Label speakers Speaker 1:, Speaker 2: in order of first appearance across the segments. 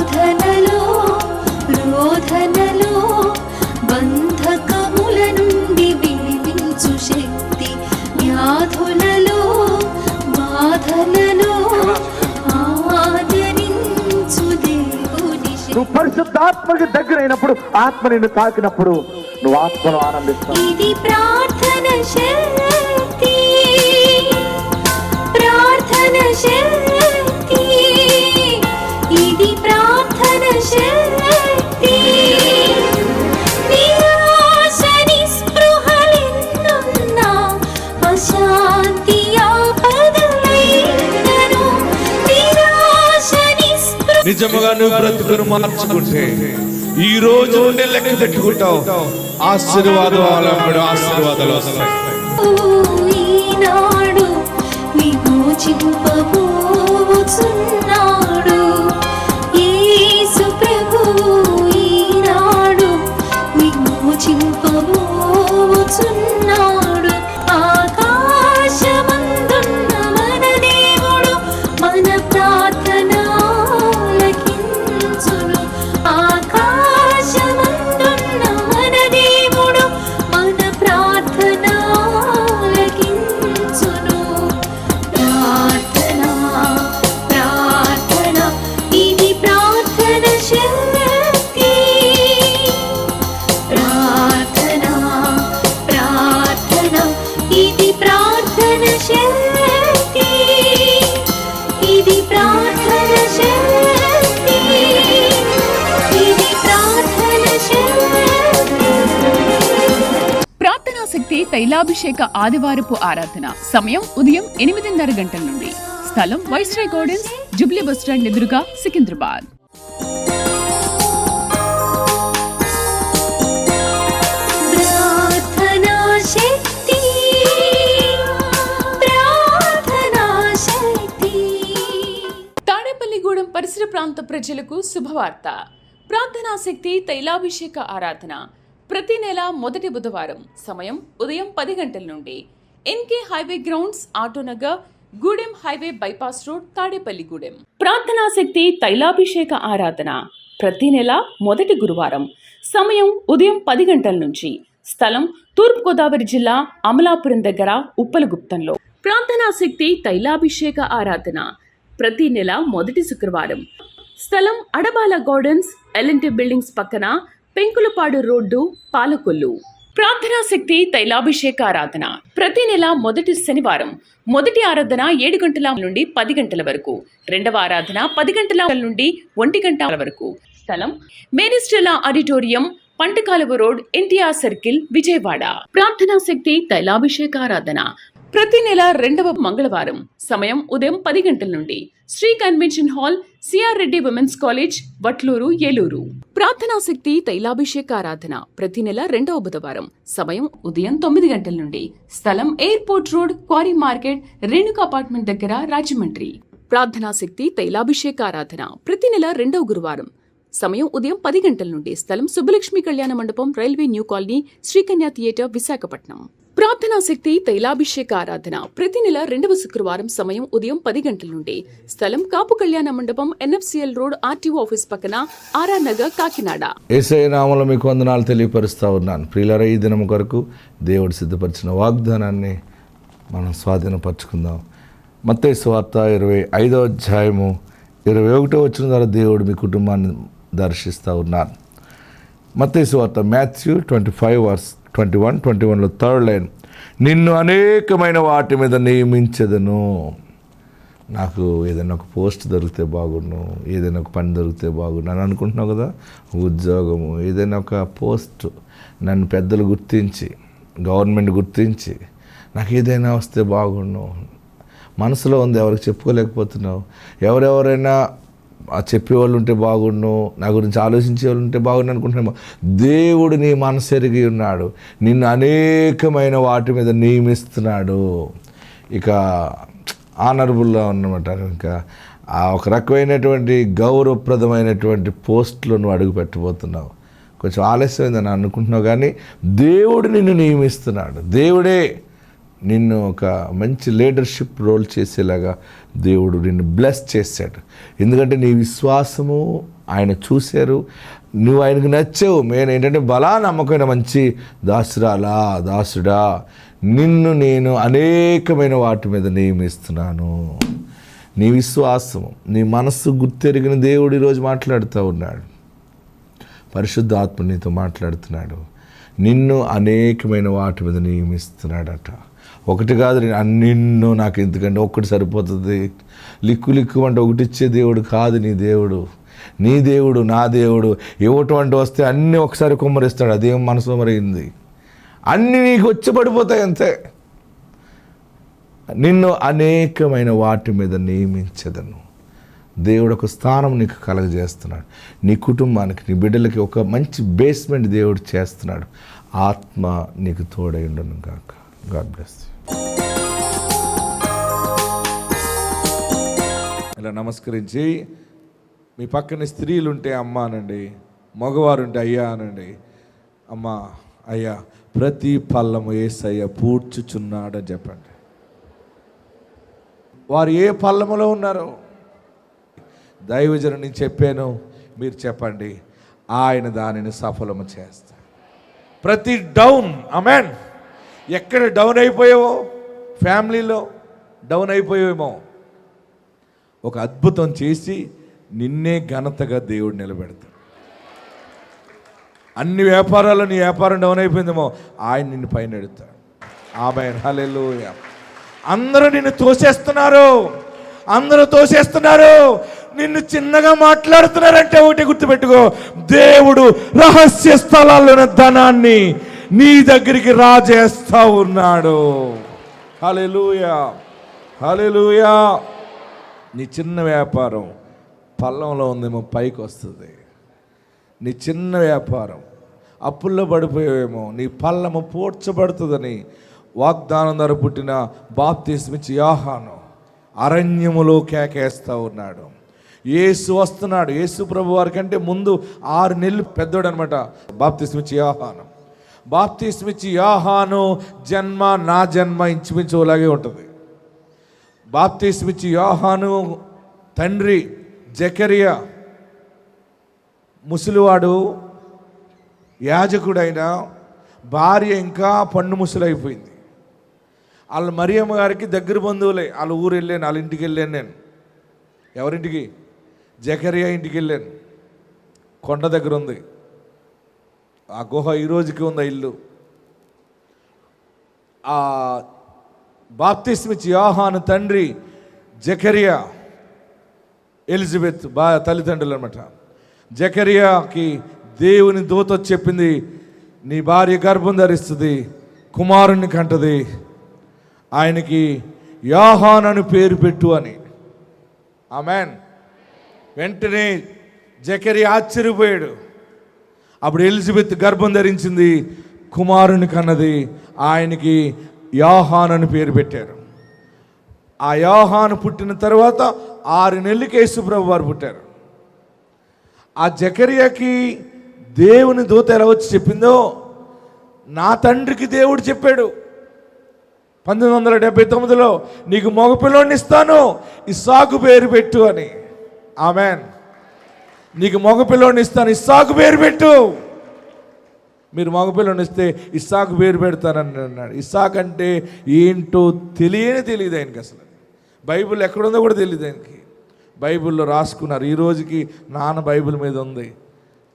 Speaker 1: శోధనలో రోధనలో బంధకముల నుండి విడిపించు శక్తి, వ్యాధులలో బాధలలో ఆదరించు దేవుని శక్తి.
Speaker 2: నువ్వు పరిశుద్ధాత్మకి దగ్గర అయినప్పుడు, ఆత్మ నిన్ను తాకినప్పుడు నువ్వు ఆత్మను ఆనందిస్తావు.
Speaker 1: ఇది ప్రార్థన శక్తి, ప్రార్థన శక్తి, ఇది ప్రార్థన శక్తి. నిరాశ నిస్పృహలెన్నున్నా అశాంతి ఆపదలైనను, నిరాశ నిస్పృహ.
Speaker 3: నిజముగా నువ్వు బ్రతుకును మార్చుకుంటే ఈ రోజు ఉండే లెక్క పెట్టుకుంటావు. ఆశీర్వాదాలు వస్తాయి.
Speaker 1: ఈనాడు విమోచింపబోచున్నాడు యేసు ప్రభువు, ఈనాడు విమోచింపబోచున్నాడు. ఆకాశమందున్న మన దేవుడు మన ప్రార్థన ఆలకించును. ఆకాశమందున్న మన దేవుడు మన ప్రార్థన ఆలకించును. ప్రార్థన ప్రార్థన ఇది ప్రార్థన శక్తి, ప్రార్థన ప్రార్థన ఇది ప్రార్థన శక్తి, ఇది ప్రార్థన శక్తి, ఇది ప్రార్థన శక్తి.
Speaker 4: ప్రార్థనా శక్తి తైలాభిషేక ఆదివారపు ఆరాధన. సమయం ఉదయం 8:30 గంటల నుండి. స్థలం వైస్రాయ్ గార్డెన్స్, జుబ్లీ బస్టాండ్ ఎదురుగా, సికింద్రాబాద్.
Speaker 1: ప్రార్థనా శక్తి, ప్రార్థనా శక్తి.
Speaker 4: తాడేపల్లిగూడెం పరిసర ప్రాంత ప్రజలకు శుభవార్త. ప్రార్థనా శక్తి తైలాభిషేక ఆరాధన ప్రతి నెల మొదటి బుధవారం. సమయం ఉదయం 10 గంటల నుండి. NK highway grounds, Autonagar, Gudem highway bypass road, Tadepalligudem. ప్రార్థనా శక్తి తైలాభిషేక ఆరాధన ప్రతి నెల మొదటి గురువారం. సమయం ఉదయం 10 గంటల నుంచి. స్థలం తూర్పుగోదావరి జిల్లా, అమలాపురం దగ్గర, ఉప్పలగుప్తంలో. ప్రార్థనా శక్తి తైలాభిషేక ఆరాధన ప్రతి నెల మొదటి శుక్రవారం. స్థలం అడబాల గార్డెన్స్, ఎల్ఎన్టీ బిల్డింగ్స్ పక్కన, పెంకులపాడు రోడ్డు, పాలకొల్లు. ప్రార్థనా శక్తి తైలాభిషేక ఆరాధన ప్రతి నెల మొదటి శనివారం. మొదటి ఆరాధన 7 గంటల నుండి 10 గంటల వరకు. రెండవ ఆరాధన 10 గంటల నుండి 1 గంట వరకు. స్థలం Maris Stella auditorium, పంటకాలువ road, NTR circle, Vijayawada. ప్రార్థనా శక్తి తైలాభిషేక ఆరాధన ప్రతి నెల రెండవ మంగళవారం. సమయం ఉదయం 10 గంటల నుండి. Shri convention hall, CR Reddy women's college, Vatluru, Eluru. ప్రార్థనా శక్తి తైలాభిషేక ఆరాధన ప్రతి నెల రెండవ బుధవారం. సమయం ఉదయం 9 గంటల నుండి. స్థలం airport road, quarry market, Renuka apartment దగ్గర, రాజమండ్రి. ప్రార్థనా శక్తి తైలాభిషేక ఆరాధన ప్రతి నెల రెండవ గురువారం. సమయం ఉదయం 10 గంటల నుండి. స్థలం సుబ్బలక్ష్మి కళ్యాణ మండపం, railway new colony, Sri Kanya theatre, Visakhapatnam. ప్రార్థనా శక్తి తైలాభిషేక ఆరాధన ప్రతి నెల రెండవ శుక్రవారం. సమయం ఉదయం 10 గంటల నుండి. స్థలం కాపు కళ్యాణ మండపం, ఎన్ఎఫ్సిఎల్ రోడ్, ఆర్టీఓ ఆఫీస్ పక్కన, ఆర్ఆర్ నగర్, కాకినాడ.
Speaker 3: యేసయ్య నామములో మీకు వందనాలు తెలియపరుస్తూ ఉన్నాను. ప్రియులారా, ఈ దినం కొరకు దేవుడు సిద్ధపరిచిన వాగ్దానాన్ని మనం స్వాధీనపరచుకుందాం. మత్తయి సువార్త 25వ అధ్యాయము 21వ వచనం ద్వారా దేవుడు మీ కుటుంబాన్ని దర్శిస్తూ ఉన్నారు. మత్తయి సువార్త మాథ్యూ 25:21-21లో 3rd లైన్, నిన్ను అనేకమైన వాటి మీద నియమించదను. నాకు ఏదైనా ఒక పోస్ట్ దొరికితే బాగుండు, ఏదైనా ఒక పని దొరికితే బాగుండు అని అనుకుంటున్నావు కదా, ఉద్యోగము, ఏదైనా ఒక పోస్ట్ నన్ను పెద్దలు గుర్తించి, గవర్నమెంట్ గుర్తించి నాకు ఏదైనా వస్తే బాగుండు మనసులో ఉంది, ఎవరికి చెప్పుకోలేకపోతున్నావు. ఎవరెవరైనా చెప్పేవాళ్ళు ఉంటే బాగుండు, నా గురించి ఆలోచించే వాళ్ళు ఉంటే బాగుండు అనుకుంటున్నాము. దేవుడు నీ మనసు ఎరిగి ఉన్నాడు, నిన్ను అనేకమైన వాటి మీద నియమిస్తున్నాడు. ఇక ఆనరబుల్గా ఉన్నమాట, ఇంకా ఒక రకమైనటువంటి గౌరవప్రదమైనటువంటి పోస్టులో నువ్వు అడుగు పెట్టబోతున్నావు. కొంచెం ఆలస్యమైందని అనుకుంటున్నావు, కానీ దేవుడు నిన్ను నియమిస్తున్నాడు. దేవుడే నిన్ను ఒక మంచి లీడర్షిప్ రోల్ చేసేలాగా దేవుడు నిన్ను బ్లెస్ చేశాడు. ఎందుకంటే నీ విశ్వాసము ఆయన చూశారు, నువ్వు ఆయనకు నచ్చావు. మెయిన్ ఏంటంటే బలా నమ్మకమైన మంచి దాసుడా, నిన్ను నేను అనేకమైన వాటి మీద నియమిస్తున్నాను. నీ విశ్వాసము, నీ మనస్సు గుర్తెరిగిన దేవుడు ఈరోజు మాట్లాడుతూ ఉన్నాడు. పరిశుద్ధాత్మ నీతో మాట్లాడుతున్నాడు. నిన్ను అనేకమైన వాటి మీద నియమిస్తున్నాడట. ఒకటి కాదు, నిన్ను నాకు ఎందుకంటే ఒక్కటి సరిపోతుంది. లిక్కు అంటే ఒకటి ఇచ్చే దేవుడు కాదు నీ దేవుడు. నీ దేవుడు, నా దేవుడు ఇవ్వటం అంటే వస్తే అన్నీ ఒకసారి కుమ్మరిస్తాడు. అదేం మనసు మరైంది, అన్నీ నీకు వచ్చి పడిపోతాయి అంతే. నిన్ను అనేకమైన వాటి మీద నియమించదను. దేవుడు ఒక స్థానం నీకు కలగజేస్తున్నాడు. నీ కుటుంబానికి, నీ బిడ్డలకి ఒక మంచి బేస్మెంట్ దేవుడు చేస్తున్నాడు. ఆత్మ నీకు తోడై ఉండను గాక. God bless you. ఇలా నమస్కరించి మీ పక్కన స్త్రీలు ఉంటే అమ్మ అనండి, మగవారు ఉంటే అయ్యా అనండి. అమ్మ, అయ్యా, ప్రతి పల్లము యేసయ్య పూడ్చుచున్నాడని చెప్పండి. వారు ఏ పల్లములో ఉన్నారో దైవజను నేను చెప్పాను, మీరు చెప్పండి. ఆయన దానిని సఫలము చేస్తాడు. ప్రతి డౌన్, ఆమేన్. ఎక్కడ డౌన్ అయిపోయావో, ఫ్యామిలీలో డౌన్ అయిపోయావేమో, ఒక అద్భుతం చేసి నిన్నే ఘనతగా దేవుడు నిలబెడతాడు. అన్ని వ్యాపారాల్లో నీ వ్యాపారం డౌన్ అయిపోయిందేమో, ఆయన నిన్ను పైన ఎడుతాడు. ఆమేన్, హల్లెలూయా. అందరూ నిన్ను తోసేస్తున్నారు, నిన్ను చిన్నగా మాట్లాడుతున్నారంటే ఒకటి గుర్తుపెట్టుకో, దేవుడు రహస్య స్థలాల్లోని ధనాన్ని నీ దగ్గరికి రాజేస్తా ఉన్నాడు. హల్లెలూయా, హల్లెలూయా. నీ చిన్న వ్యాపారం పల్లంలో ఉందేమో పైకి వస్తుంది. నీ చిన్న వ్యాపారం అప్పుల్లో పడిపోయేమో, నీ పల్లము పూడ్చబడుతుందని వాగ్దానం ద్వారా పుట్టిన బాప్తిస్మిచ్చి యోహాను అరణ్యములో కేకేస్తూ ఉన్నాడు. యేసు వస్తున్నాడు. యేసు ప్రభు వారి కంటే ముందు 6 నెలలు పెద్దోడు అనమాట బాప్తిస్మిచ్చి యోహాను. బాప్తిస్మిచ్చి యోహాను జన్మ నా జన్మ ఇంచుమించు అలాగే ఉంటుంది. బాప్తిస్మిచ్చి యోహాను తండ్రి జకరియా ముసలివాడు, యాజకుడైన భార్య ఇంకా పండు ముసలైపోయింది. వాళ్ళ మరియమ్మ గారికి దగ్గర బంధువులే. వాళ్ళ ఊరు వెళ్ళాను, వాళ్ళ ఇంటికి వెళ్ళాను నేను. ఎవరింటికి? జకరియా ఇంటికి వెళ్ళాను. కొండ దగ్గర ఉంది ఆ గుహ, ఈ రోజుకి ఉంది ఆ ఇల్లు. ఆ బాప్తిస్మిచ్చి యోహాను తండ్రి జకరియా, ఎలిజబెత్ తల్లిదండ్రులు అనమాట. జకరియాకి దేవుని దూత చెప్పింది, నీ భార్య గర్భం ధరిస్తుంది, కుమారుణ్ణి కంటది, ఆయనకి యోహాను అని పేరు పెట్టు అని. ఆమేన్. వెంటనే జకరియా ఆశ్చర్యపోయాడు. అప్పుడు ఎలిజబెత్ గర్భం ధరించింది, కుమారుని కన్నది, ఆయనకి యోహాను అని పేరు పెట్టారు. ఆ యోహాను పుట్టిన తర్వాత 6 నెలలకి యేసు ప్రభు వారు పుట్టారు. ఆ జకరియాకి దేవుని దూత ఎలా వచ్చి చెప్పిందో, నా తండ్రికి దేవుడు చెప్పాడు 1979లో, నీకు మగపిల్లోడిని ఇస్తాను, ఇస్సాకు పేరు పెట్టు అని. ఆమేన్. నీకు మగపిల్లోడిని ఇస్తాను, ఇస్సాకు పేరు పెట్టు. మీరు మగపిల్లోడిని ఇస్తే ఇస్సాకు పేరు పెడతానని అన్నాడు. ఇస్సాక్ అంటే ఏంటో తెలియదు ఆయనకి. అసలు బైబిల్ ఎక్కడుందో కూడా తెలియదు ఆయనకి. బైబిల్లో రాసుకున్నారు. ఈ రోజుకి నాన్న బైబిల్ మీద ఉంది.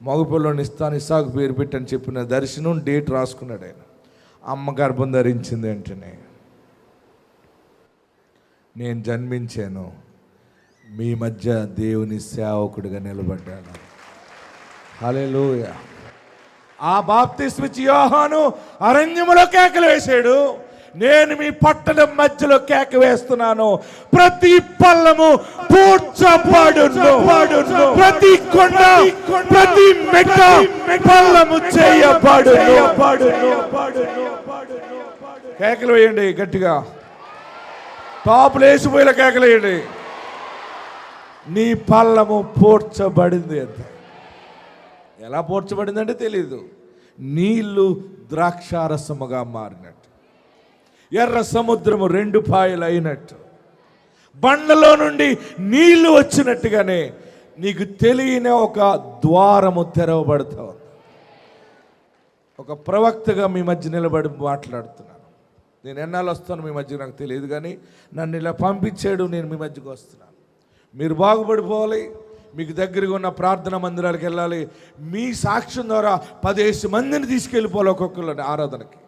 Speaker 3: మగపిల్లోని ఇస్తాను, ఇస్సాకు పేరు పెట్టని చెప్పిన దర్శనం, డేట్ రాసుకున్నాడు ఆయన. అమ్మ గర్భం ధరించింది వెంటనే, నేను జన్మించాను, మీ మధ్య దేవుని సేవకుడిగా నిలబడ్డాను. హల్లెలూయా. ఆ బాప్తిస్మిచ్చి యోహాను అరణ్యములో కేకలు వేశాడు, నేను మీ పట్టణం మధ్యలో కేక వేస్తున్నాను, ప్రతి పల్లము పూడ్చబడును, ప్రతి కొండ, ప్రతి మెట్ట పల్లము చేయబడును. కేకలు వేయండి గట్టిగా, టాపులు వేసిపోయేలా కేకలు వేయండి. నీ పల్లము పూడ్చబడింది అంతే. ఎలా పూడ్చబడిందంటే తెలీదు. నీళ్లు ద్రాక్షారసముగా మారినట్టు. ఎర్ర సముద్రము 2 పాయలు అయినట్టు, బండలో నుండి నీళ్లు వచ్చినట్టుగానే నీకు తెలియని ఒక ద్వారము తెరవబడతా ఉంది. ఒక ప్రవక్తగా మీ మధ్య నిలబడి మాట్లాడుతున్నాను. నేను ఎన్నాళ్ళు వస్తాను మీ మధ్య నాకు తెలియదు, కానీ నన్ను ఇలా పంపించాడు, నేను మీ మధ్యకు వస్తున్నాను. మీరు బాగుపడిపోవాలి, మీకు దగ్గరగా ఉన్న ప్రార్థనా మందిరాలకు వెళ్ళాలి. మీ సాక్ష్యం ద్వారా 10 మందిని తీసుకెళ్ళిపోవాలి ఒక్కొక్కరిని ఆరాధనకి.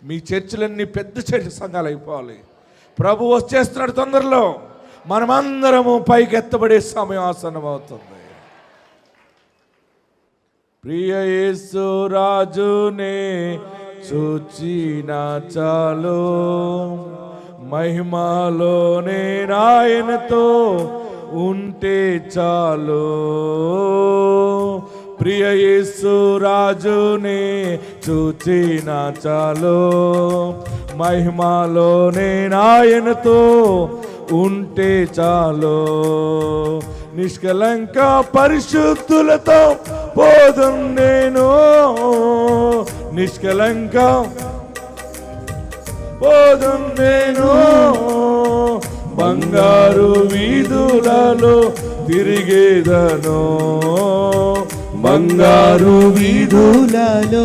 Speaker 3: మీ చర్చిలన్నీ పెద్ద చర్చ సంఘాలు అయిపోవాలి. ప్రభు వచ్చేస్తున్నాడు తొందరలో. మనమందరము పైకి ఎత్తబడే సమయం ఆసన్నం అవుతుంది. ప్రియ యేసు రాజునే చూచిన చాలు, మహిమలోనే నాయనతో ఉంటే చాలు. ప్రియ యేసు రాజునే చూచిన చాలు, మహిమలోనే నాయనతో ఉంటే చాలు. నిష్కలంక పరిశుద్ధులతో పోదుం నేను, నిష్కలంక పోదుం నేను. బంగారు వీధులలో తిరిగేదను,
Speaker 5: బంగారు వీధులలో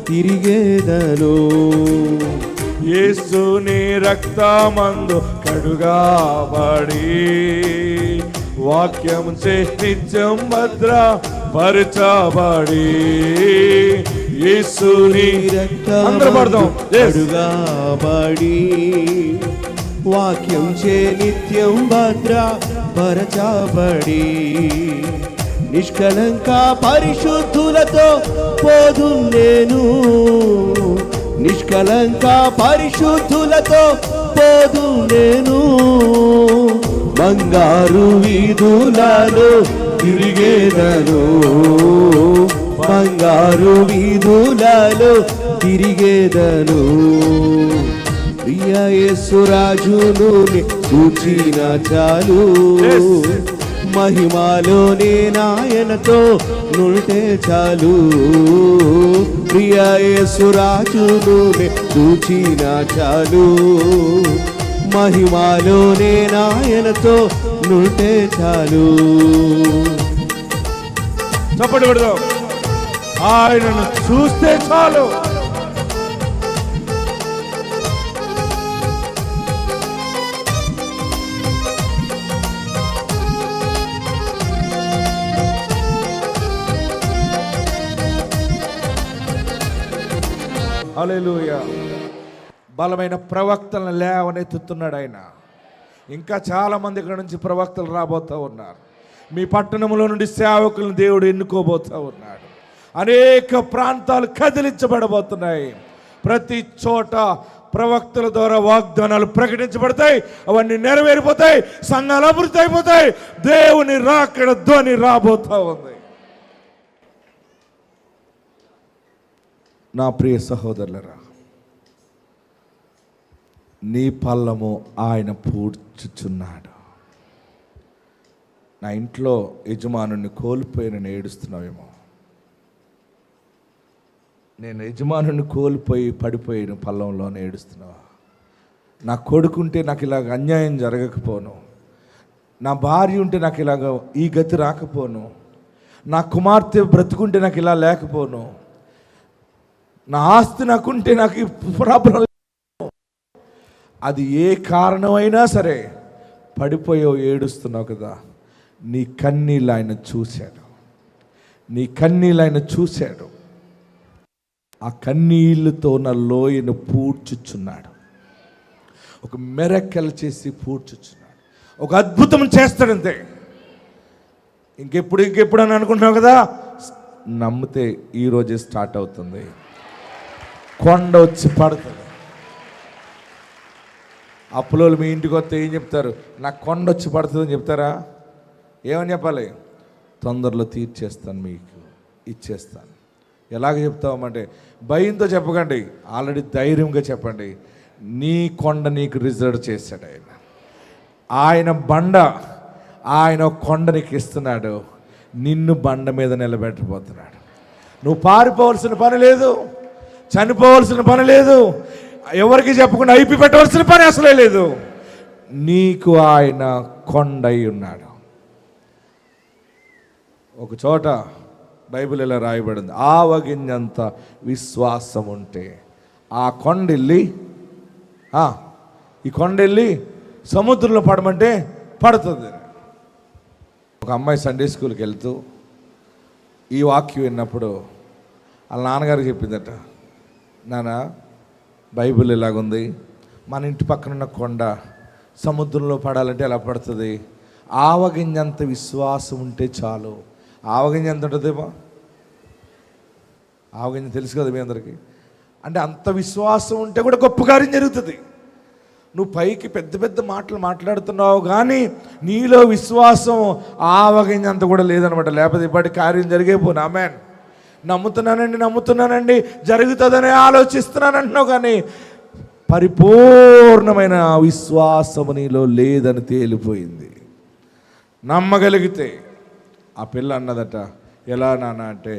Speaker 5: తిరిగేదను.
Speaker 3: యేసుని రక్తమందు కడుగాబడి, వాక్యం చే నిత్యం భద్రపరచబడి. యేసుని
Speaker 5: రక్తమందు కడుగాబడి, వాక్యం చే నిత్యం భద్రపరచబడి. నిష్కలంక పరిశుద్ధులతో పోదు నేను, నిష్కలంక పరిశుద్ధులతో పోదు నేను. బంగారు వీధులలో తిరిగేదను, బంగారు వీధులలో తిరిగేదను. ప్రియ యేసు రాజును చూచిన చాలు, మహిమలోనే నాయనతో నుంటే చాలు. ప్రియ యేసు రాజును చూచిన చాలు, మహిమలోనే నాయనతో నుంటే చాలు.
Speaker 3: చప్పటి కొడదాం. ఆయనను చూస్తే చాలు. హల్లెలూయా. బలమైన ప్రవక్తలను లేవనెత్తుతున్నాడు ఆయన. ఇంకా చాలామంది ఇక్కడ నుంచి ప్రవక్తలు రాబోతూ ఉన్నారు. మీ పట్టణంలో నుండి సేవకులను దేవుడు ఎన్నుకోబోతూ ఉన్నాడు. అనేక ప్రాంతాలు కదిలించబడబోతున్నాయి. ప్రతి చోట ప్రవక్తల ద్వారా వాగ్దానాలు ప్రకటించబడతాయి. అవన్నీ నెరవేరిపోతాయి. సంఘాలు అభివృద్ధి అయిపోతాయి. దేవుని రాకడ ధ్వని రాబోతూ ఉంది. నా ప్రియ సహోదరులరా, నీ పల్లము ఆయన పూడ్చుచున్నాడు. నా ఇంట్లో యజమానుని కోల్పోయినని ఏడుస్తున్నావేమో. నేను యజమానుని కోల్పోయి పడిపోయిన పల్లంలోనే ఏడుస్తున్నావా? నా కొడుకుంటే నాకు ఇలాగ అన్యాయం జరగకపోను, నా భార్య ఉంటే నాకు ఇలాగ ఈ గతి రాకపోను, నా కుమార్తె బ్రతుకుంటే నాకు ఇలా లేకపోను, నా ఆస్తి నాకుంటే నాకు ఈ ప్రాబ్లం. అది ఏ కారణమైనా సరే పడిపోయావు, ఏడుస్తున్నావు కదా. నీ కన్నీళ్ళు ఆయన చూశాడు. నీ కన్నీళ్ళు ఆయన చూశాడు. ఆ కన్నీళ్ళతో నా లోయను పూడ్చుచున్నాడు. ఒక మెరకల్ చేసి పూడ్చుచున్నాడు. ఒక అద్భుతం చేస్తాడంతే. ఇంకెప్పుడు అని అనుకుంటున్నావు కదా. నమ్మితే ఈరోజే స్టార్ట్ అవుతుంది. కొండ వచ్చి పడుతుంది. అప్పులోళ్ళు మీ ఇంటికి వస్తే ఏం చెప్తారు? నాకు కొండ వచ్చి పడుతుందని చెప్తారా? ఏమని చెప్పాలి? తొందరలో తీర్చేస్తాను, మీకు ఇచ్చేస్తాను. ఎలాగ చెప్తామంటే భయంతో చెప్పకండి, ఆల్రెడీ ధైర్యంగా చెప్పండి. నీ కొండ నీకు రిజర్వ్ చేశాడు ఆయన. ఆయన బండ, ఆయన కొండ నీకు ఇస్తున్నాడు. నిన్ను బండ మీద నిలబెట్టబోతున్నాడు. నువ్వు పారిపోవలసిన పని లేదు, చనిపోవలసిన పని లేదు. ఎవరికి చెప్పకుండా అయిపి పెట్టవలసిన పని అసలే లేదు. నీకు ఆయన కొండై ఉన్నాడు. ఒక చోట బైబిల్ ఇలా రాయబడింది, ఆవగింజంత విశ్వాసం ఉంటే ఆ కొండెళ్ళి ఈ కొండెళ్ళి సముద్రంలో పడమంటే పడుతుంది. ఒక అమ్మాయి సండే స్కూల్కి వెళ్తూ ఈ వాక్యం విన్నప్పుడు వాళ్ళ నాన్నగారికి చెప్పిందట, నాన్న బైబిల్ ఇలాగుంది, మన ఇంటి పక్కనున్న కొండ సముద్రంలో పడాలంటే ఎలా పడుతుంది? ఆవగింజంత విశ్వాసం ఉంటే చాలు. ఆవగింజ ఎంత ఉంటుందేమో? ఆవగింజ తెలుసు కదా మీ అందరికీ. అంటే అంత విశ్వాసం ఉంటే కూడా గొప్ప కార్యం జరుగుతుంది. నువ్వు పైకి పెద్ద పెద్ద మాటలు మాట్లాడుతున్నావు కానీ నీలో విశ్వాసం ఆవగింజ అంత కూడా లేదనమాట. లేకపోతే ఇప్పటి కార్యం జరిగేపోను. ఆమెన్. నమ్ముతున్నానండి జరుగుతుందని ఆలోచిస్తున్నాను అంటున్నావు కానీ పరిపూర్ణమైన విశ్వాసము నీలో లేదని తేలిపోయింది. నమ్మగలిగితే ఆ పిల్ల అన్నదట, ఎలా నాన్న అంటే,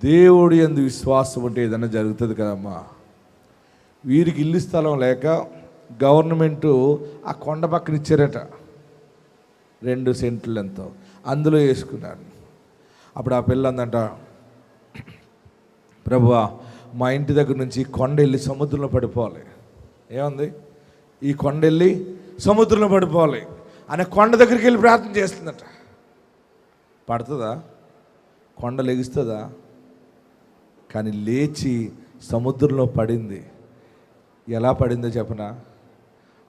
Speaker 3: దేవుడి యందు విశ్వాసం ఉంటే ఏదైనా జరుగుతుంది కదమ్మా. వీరికి ఇల్లు స్థలం లేక గవర్నమెంటు ఆ కొండ పక్కన ఇచ్చారట, 2 సెంట్లు ఎంతో, అందులో వేసుకున్నాను. అప్పుడు ఆ పిల్ల అందంట, ప్రభువా మా ఇంటి దగ్గర నుంచి కొండ వెళ్ళి సముద్రంలో పడిపోవాలి. ఏముంది? ఈ కొండ వెళ్ళి సముద్రంలో పడిపోవాలి అనే కొండ దగ్గరికి వెళ్ళి ప్రార్థన చేస్తుందట. పడుతుందా? కొండ లెగుస్తుందా? కానీ లేచి సముద్రంలో పడింది. ఎలా పడిందో చెప్పనా?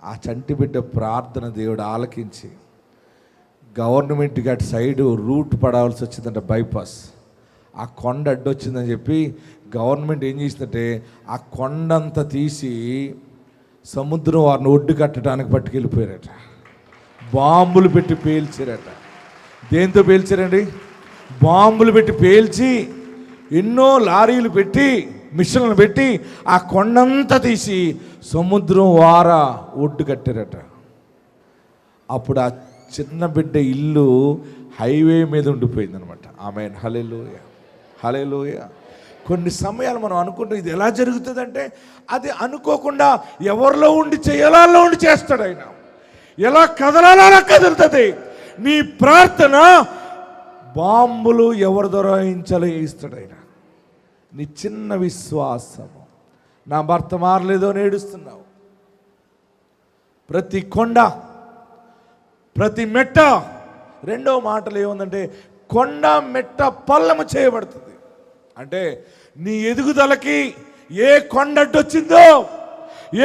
Speaker 3: ఆ చంటి బిడ్డ ప్రార్థన దేవుడు ఆలకించి గవర్నమెంట్కి అటు సైడు రూట్ పడాల్సి వచ్చిందంట, బైపాస్. ఆ కొండ అడ్డొచ్చిందని చెప్పి గవర్నమెంట్ ఏం చేసిందంటే ఆ కొండంతా తీసి సముద్రం వారిని ఒడ్డు కట్టడానికి పట్టుకెళ్ళిపోయారట. బాంబులు పెట్టి పేల్చారట. దేంతో పేల్చారండి? బాంబులు పెట్టి పేల్చి ఎన్నో లారీలు పెట్టి మిషన్లు పెట్టి ఆ కొండంతా తీసి సముద్రం వార ఒడ్డు కట్టారట. అప్పుడు ఆ చిన్న బిడ్డ ఇల్లు హైవే మీద ఉండిపోయింది అనమాట. ఆమెన్. హల్లెలూయా, హల్లెలూయా. కొన్ని సమయాలు మనం అనుకుంటాం ఇది ఎలా జరుగుతుందంటే, అది అనుకోకుండా ఎవరిలో ఉండి చేయాలో ఉండి చేస్తాడు ఆయన. ఎలా కదలాలో అలా కదులుతుంది. నీ ప్రార్థన బాంబులు ఎవరి దొరాయించాలో ఇస్తాడు ఆయన. నీ చిన్న విశ్వాసము. నా భర్త మారలేదో అని ఏడుస్తున్నావు. ప్రతి కొండ, ప్రతి మెట్ట, రెండో మాటలు ఏముందంటే కొండ మెట్ట పల్లము చేయబడుతుంది. అంటే నీ ఎదుగుదలకి ఏ కొండ అడ్డు వచ్చిందో,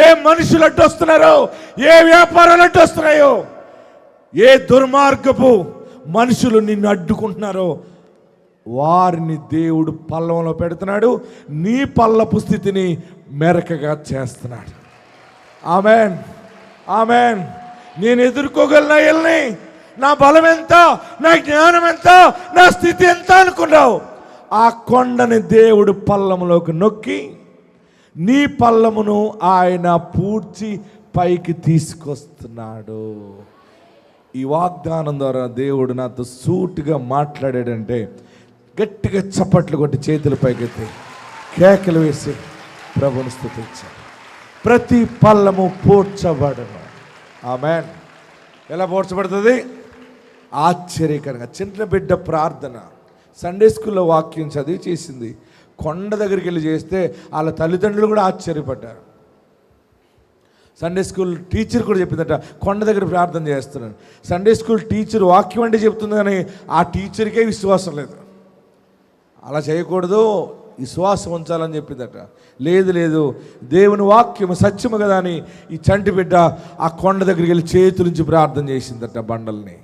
Speaker 3: ఏ మనుషులు అడ్డు వస్తున్నారో, ఏ వ్యాపారాలు అడ్డు వస్తున్నాయో, ఏ దుర్మార్గపు మనుషులు నిన్ను అడ్డుకుంటున్నారో వారిని దేవుడు పల్లంలో పెడుతున్నాడు. నీ పల్లపు స్థితిని మెరకగా చేస్తున్నాడు. Amen, amen. నేను ఎదుర్కోగలనా వెళ్ళని? నా బలం ఎంత, నా జ్ఞానం ఎంత, నా స్థితి ఎంత అనుకున్నావు? ఆ కొండని దేవుడు పల్లములోకి నొక్కి నీ పల్లమును ఆయన పూడ్చి పైకి తీసుకొస్తున్నాడు. ఈ వాగ్దానం ద్వారా దేవుడు నాతో సూటిగా మాట్లాడాడంటే గట్టిగా చప్పట్లు కొట్టి చేతుల పైకెత్తి కేకలు వేసి ప్రభుని స్తుతించాడు. ప్రతి పల్లము పూడ్చబడను. ఆమేన్. ఎలా పూడ్చబడుతుంది? ఆశ్చర్యకరంగా. చిన్న బిడ్డ ప్రార్థన సండే స్కూల్లో వాక్యం చదివి చేసింది. కొండ దగ్గరికి వెళ్ళి చేస్తే వాళ్ళ తల్లిదండ్రులు కూడా ఆశ్చర్యపడ్డారు. సండే స్కూల్ టీచర్ కూడా చెప్పిందట, కొండ దగ్గర ప్రార్థన చేస్తున్నాను. సండే స్కూల్ టీచర్ వాక్యం అంటే చెప్తుంది కానీ ఆ టీచర్కే విశ్వాసం లేదు. అలా చేయకూడదు, విశ్వాసం ఉంచాలని చెప్పిందట. లేదు దేవుని వాక్యం సత్యము కదా అని ఈ చంటి బిడ్డ ఆ కొండ దగ్గరికి వెళ్ళి చేతులుంచి ప్రార్థన చేసిందట బండల్ని.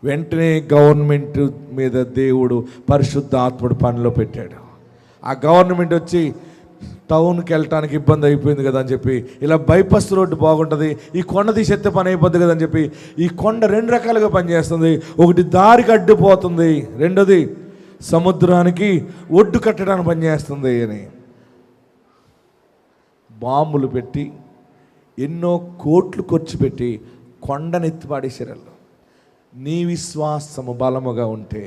Speaker 3: వెంటనే గవర్నమెంట్ మీద దేవుడు పరిశుద్ధ ఆత్ముడు పనిలో పెట్టాడు. ఆ గవర్నమెంట్ వచ్చి టౌన్కి వెళ్ళటానికి ఇబ్బంది అయిపోయింది కదా అని చెప్పి ఇలా బైపాస్ రోడ్డు బాగుంటుంది, ఈ కొండ తీసేస్తే పని అయిపోద్ది కదా అని చెప్పి ఈ కొండ 2 రకాలుగా పనిచేస్తుంది. ఒకటి దారికి అడ్డుపోతుంది, రెండోది సముద్రానికి ఒడ్డు కట్టడానికి పనిచేస్తుంది అని బాంబులు పెట్టి ఎన్నో కోట్లు ఖర్చు పెట్టి కొండనెత్తి పాడేశారు. నీ విశ్వాసము బలముగా ఉంటే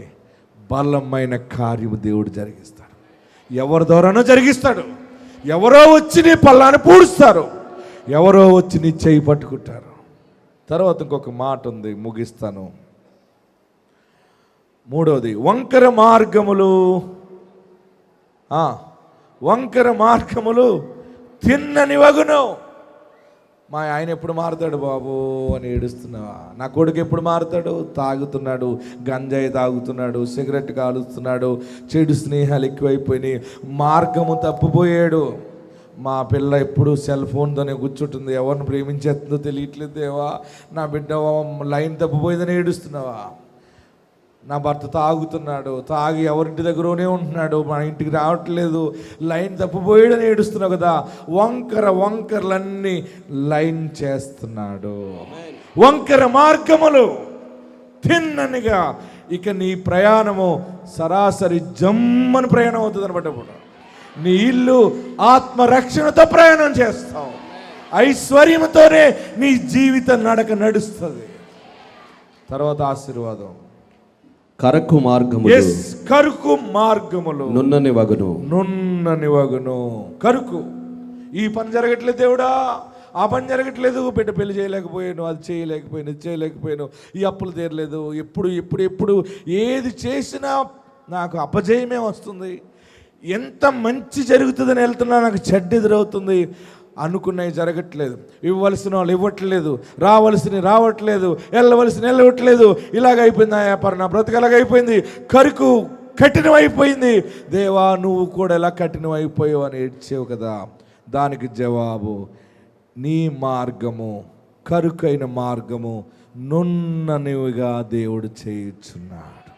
Speaker 3: బలమైన కార్యము దేవుడు జరిగిస్తాడు. ఎవరి ద్వారానో జరిగిస్తాడు. ఎవరో వచ్చి నీ పల్లాన్ని పూడుస్తారు, ఎవరో వచ్చి నీ చేయి పట్టుకుంటారు. తర్వాత ఇంకొక మాట ఉంది, ముగిస్తాను. మూడవది, వంకర మార్గములు తిన్నని వగును. మా ఆయన ఎప్పుడు మారుతాడు బాబు అని ఏడుస్తున్నావా? నా కొడుకు ఎప్పుడు మారుతాడు? తాగుతున్నాడు, గంజాయి తాగుతున్నాడు, సిగరెట్ కాలుస్తున్నాడు, చెడు స్నేహాలు ఎక్కువైపోయినాయి, మార్గము తప్పిపోయాడు. మా పిల్ల ఎప్పుడు సెల్ ఫోన్తోనే కూర్చుంటుంది, ఎవరిని ప్రేమించేస్తుందో తెలియట్లేదు దేవా, నా బిడ్డ లైన్ తప్పిపోయిందని ఏడుస్తున్నావా? నా భర్త తాగుతున్నాడు, తాగి ఎవరింటి దగ్గరనే ఉంటున్నాడు, మా ఇంటికి రావట్లేదు, లైన్ తప్పిపోయాడని ఏడుస్తున్నావు కదా. వంకరలన్నీ లైన్ చేస్తున్నాడు. వంకర మార్గములు తిన్ననిగా. ఇక నీ ప్రయాణము సరాసరి జమ్మని ప్రయాణం అవుతుంది అనమాట. నీ ఇల్లు ఆత్మరక్షణతో ప్రయాణం చేస్తావు. ఐశ్వర్యంతోనే నీ జీవిత నడక నడుస్తుంది. తర్వాత ఆశీర్వాదం.
Speaker 5: కరకు మార్గములు
Speaker 3: నున్నని వగును. కరుకు. ఈ పని జరగట్లేదు దేవుడా, ఆ పని జరగట్లేదు, బిడ్డ పెళ్లి చేయలేకపోయాను, అది చేయలేకపోయాను, ఇది చేయలేకపోయాను, ఈ అప్పులు తీరలేదు, ఎప్పుడు ఏది చేసినా నాకు అపజయమే వస్తుంది, ఎంత మంచి జరుగుతుందని వెళ్తున్నా నాకు చెడ్డ ఎదురవుతుంది, అనుకున్నవి జరగట్లేదు, ఇవ్వవలసిన వాళ్ళు ఇవ్వట్లేదు, రావట్లేదు, వెళ్ళవట్లేదు, ఇలాగైపోయింది నా వ్యాపారం, నా బ్రతకలాగైపోయింది, కరుకు కఠినమైపోయింది. దేవా నువ్వు కూడా ఎలా కఠినమైపోయావు అని ఏడ్చేవు కదా. దానికి జవాబు, నీ మార్గము కరుకైన మార్గము నున్ననివిగా దేవుడు చేయుచున్నాడు.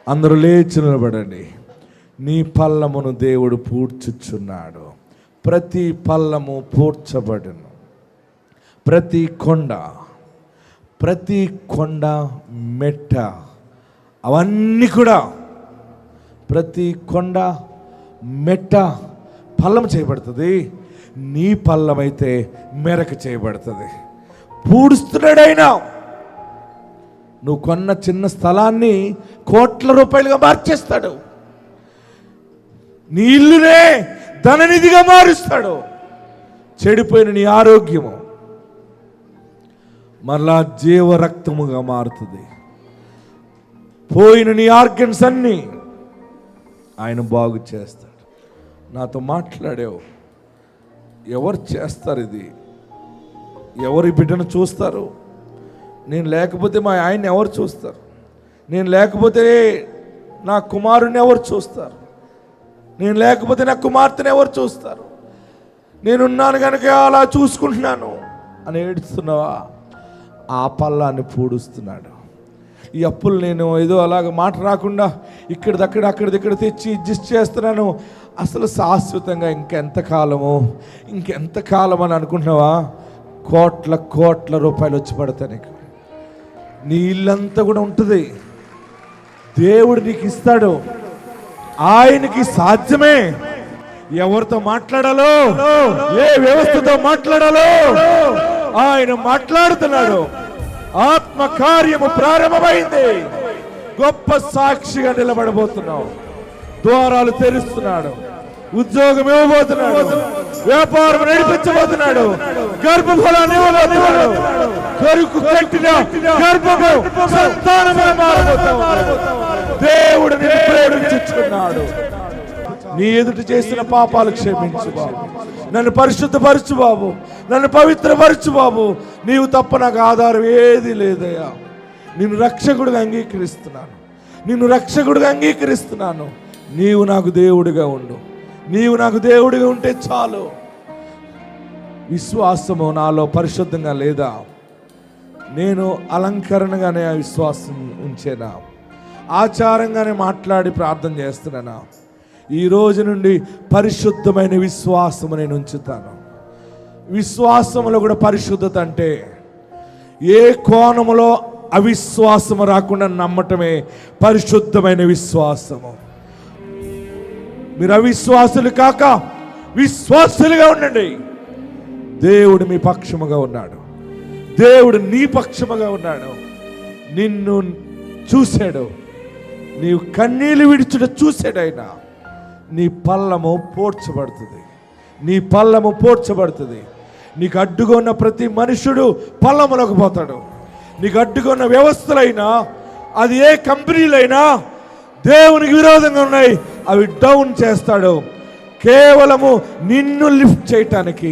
Speaker 3: అందరూ లేచి నిలబడండి. నీ పల్లమును దేవుడు పూడ్చుచున్నాడు. ప్రతి పల్లము పూడ్చబడును. ప్రతి కొండ మెట్ట అవన్నీ కూడా, ప్రతి కొండ మెట్ట పల్లం చేయబడుతుంది. నీ పల్లమైతే మెరక చేయబడుతుంది. పూడుస్తున్నాడైనా. నువ్వు కొన్న చిన్న స్థలాన్ని కోట్ల రూపాయలుగా మార్చేస్తాడు. నీ ఇల్లునే ధననిధిగా మారుస్తాడు. చెడిపోయిన నీ ఆరోగ్యము మరలా జీవరక్తముగా మారుతుంది. పోయిన నీ ఆర్గన్స్ అన్నీ ఆయన బాగు చేస్తాడు. నాతో మాట్లాడావు. ఎవరు చేస్తారు ఇది? ఎవరి బిడ్డను చూస్తారు? నేను లేకపోతే మా ఆయన్ని ఎవరు చూస్తారు? నేను లేకపోతే నా కుమారుని ఎవరు చూస్తారు? నేను లేకపోతే నా కుమార్తెను ఎవరు చూస్తారు? నేనున్నాను కనుక అలా చూసుకుంటున్నాను అని ఏడుస్తున్నావా? ఆ పల్లాన్ని పూడుస్తున్నాడు. ఈ అప్పులు నేను ఏదో అలాగ మాట రాకుండా అక్కడిదక్కడ తెచ్చి అడ్జస్ట్ చేస్తున్నాను. అసలు శాశ్వతంగా ఇంకెంతకాలం అని అనుకుంటున్నావా? కోట్ల రూపాయలు వచ్చి పడతాయి నీకు. నీ ఇల్లంతా కూడా ఉంటుంది. దేవుడు నీకు ఇస్తాడు. ఆయనకి సాధ్యమే. ఎవరితో మాట్లాడాలో, ఏ వ్యవస్థతో మాట్లాడాలో ఆయన మాట్లాడుతున్నాడు. ఆత్మ కార్యము ప్రారంభమైంది. గొప్ప సాక్షిగా నిలబడబోతున్నావు. ద్వారాలు తెరుస్తున్నాడు. ఉద్యోగం ఇవ్వబోతున్నాడు. వ్యాపారం నడిపించబోతున్నాడు. గర్భఫలాన్ని ఇవ్వబోతున్నాడు. కరుకు కట్టిన గర్భము సంతానమే మారబోతున్నాడు. దేవుడు నిన్ను ప్రేమించుచున్నాడు. నీ ఎదుట చేసిన పాపాలు క్షమించు బాబు. నన్ను పరిశుద్ధపరచు బాబు. నన్ను పవిత్రపరచు బాబు. నీవు తప్ప నాకు ఆధారం ఏది లేదయ్యా. నిన్ను రక్షకుడిగా అంగీకరిస్తున్నాను. నీవు నాకు దేవుడిగా ఉండు. నీవు నాకు దేవుడిగా ఉంటే చాలు. విశ్వాసము నాలో పరిశుద్ధంగా లేదా? నేను అలంకరణగానే ఆ విశ్వాసం ఉంచేనా? ఆచారంగానే మాట్లాడి ప్రార్థన చేస్తున్నానా? ఈ రోజు నుండి పరిశుద్ధమైన విశ్వాసము నేను ఉంచుతాను. విశ్వాసములో కూడా పరిశుద్ధత అంటే ఏ కోణములో అవిశ్వాసము రాకుండా నమ్మటమే పరిశుద్ధమైన విశ్వాసము. మీరు అవిశ్వాసులు కాక విశ్వాసులుగా ఉండండి. దేవుడు మీ పక్షముగా ఉన్నాడు. దేవుడు నీ పక్షముగా ఉన్నాడు. నిన్ను చూశాడు. నీవు కన్నీళ్లు విడిచుట చూశాడు. ఆయన
Speaker 6: నీ పల్లము పోడ్చబడుతుంది. నీ పల్లము పోడ్చబడుతుంది. నీకు అడ్డుగా ఉన్న ప్రతి మనుషుడు పల్లములోకి పోతాడు. నీకు అడ్డుగా ఉన్న వ్యవస్థలైనా, అది ఏ కంపెనీలైనా దేవునికి విరోధంగా ఉన్నాయి, అవి డౌన్ చేస్తాడు. కేవలము నిన్ను లిఫ్ట్ చేయటానికి,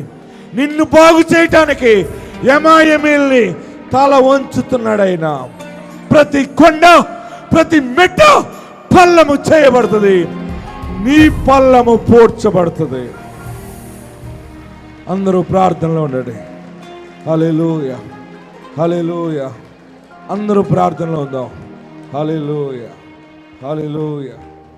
Speaker 6: నిన్ను బాగు చేయటానికి యమాయమీల్ని తల వంచుతున్నాడు ఆయన. ప్రతి కొండ, ప్రతి మెట్ట పల్లము చేయబడుతుంది. నీ పల్లము పోడ్చబడుతుంది. అందరూ ప్రార్థనలో ఉండండి. హల్లెలూయా, హల్లెలూయా. అందరూ ప్రార్థనలో ఉందాం. హల్లెలూయా, హల్లెలూయా.